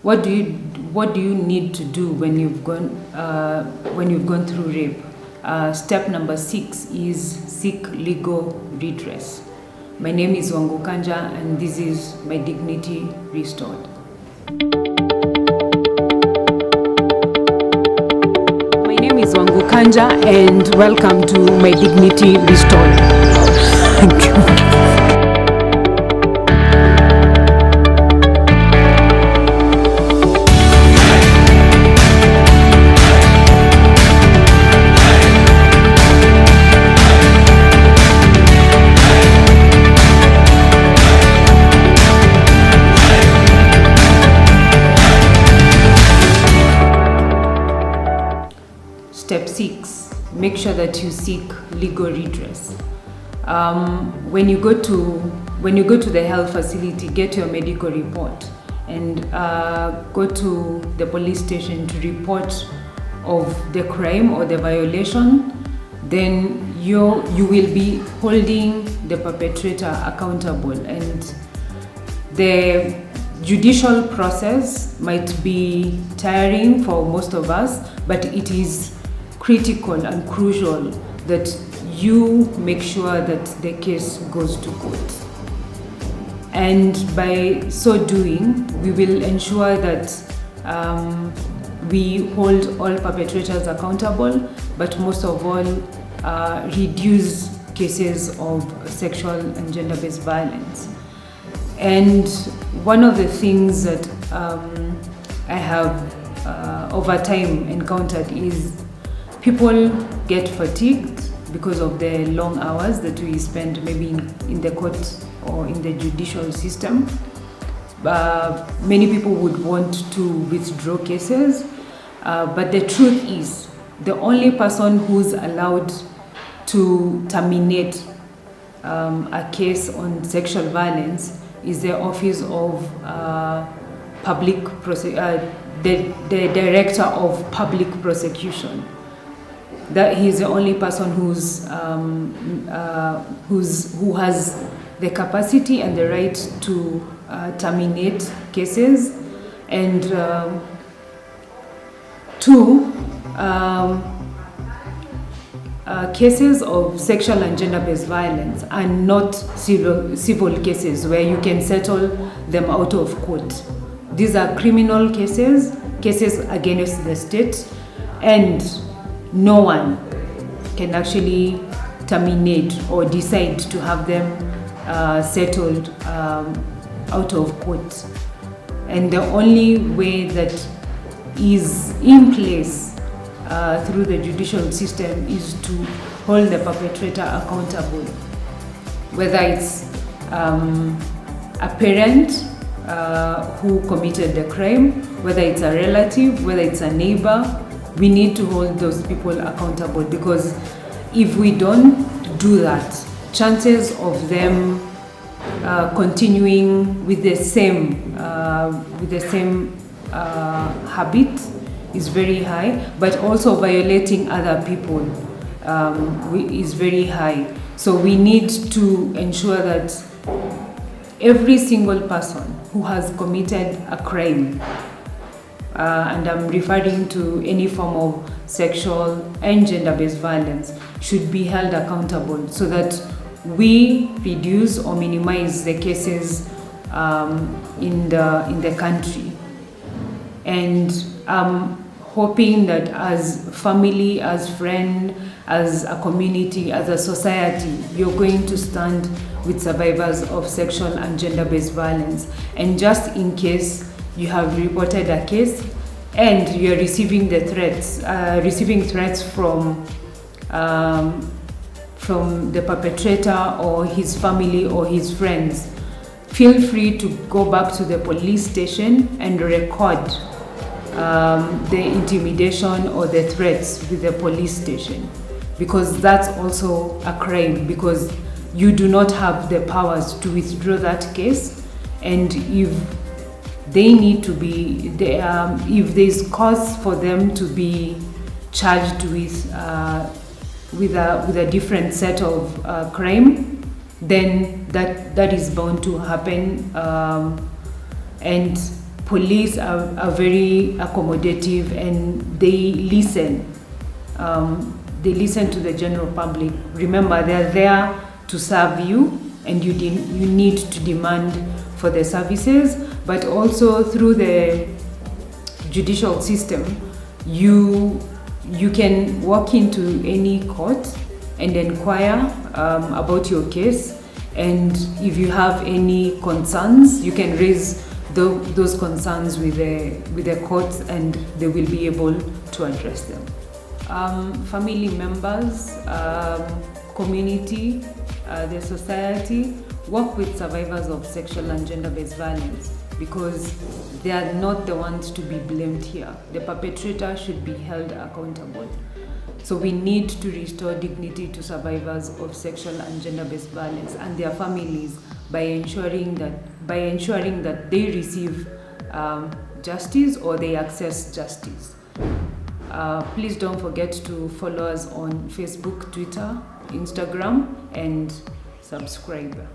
What do you need to do when you've gone through rape? Step number 6 is seek legal redress. My name is Wangu Kanja, and this is My Dignity Restored. My name is Wangu Kanja, and welcome to My Dignity Restored. Thank you. Step 6, make sure that you seek legal redress. When you go to the health facility, get your medical report and go to the police station to report of the crime or the violation. Then you will be holding the perpetrator accountable, and the judicial process might be tiring for most of us, but it is critical and crucial that you make sure that the case goes to court. And by so doing, we will ensure that we hold all perpetrators accountable, but most of all, reduce cases of sexual and gender-based violence. And one of the things that I have over time encountered is people get fatigued because of the long hours that we spend maybe in the court or in the judicial system. Many people would want to withdraw cases, but the truth is the only person who's allowed to terminate a case on sexual violence is the Office of the Director of Public Prosecution. That he's the only person who has the capacity and the right to terminate cases. And cases of sexual and gender-based violence are not civil cases where you can settle them out of court. These are criminal cases against the state, and no one can actually terminate or decide to have them settled out of court. And the only way that is in place through the judicial system is to hold the perpetrator accountable, whether it's a parent who committed the crime, whether it's a relative, whether it's a neighbor. We need to hold those people accountable, because if we don't do that, chances of them continuing with the same habit is very high, but also violating other people is very high. So we need to ensure that every single person who has committed a crime, and I'm referring to any form of sexual and gender-based violence, should be held accountable, so that we reduce or minimize the cases in the country. And I'm hoping that as family, as friend, as a community, as a society, you're going to stand with survivors of sexual and gender-based violence. And just in case you have reported a case and you're receiving threats from the perpetrator or his family or his friends, feel free to go back to the police station and record the intimidation or the threats with the police station, because that's also a crime, because you do not have the powers to withdraw that case. And if they need to be, if there's cause for them to be charged with a different set of crime, then that is bound to happen. And police are very accommodative, and they listen. They listen to the general public. Remember, they're there to serve you, and you need to demand for the services. But also through the judicial system, you can walk into any court and inquire about your case, and if you have any concerns, you can raise those concerns with the courts, and they will be able to address them. Family members, community, the society, work with survivors of sexual and gender-based violence, because they are not the ones to be blamed here. The perpetrator should be held accountable. So we need to restore dignity to survivors of sexual and gender-based violence and their families by ensuring that they receive justice, or they access justice. Please don't forget to follow us on Facebook, Twitter, Instagram, and subscribe.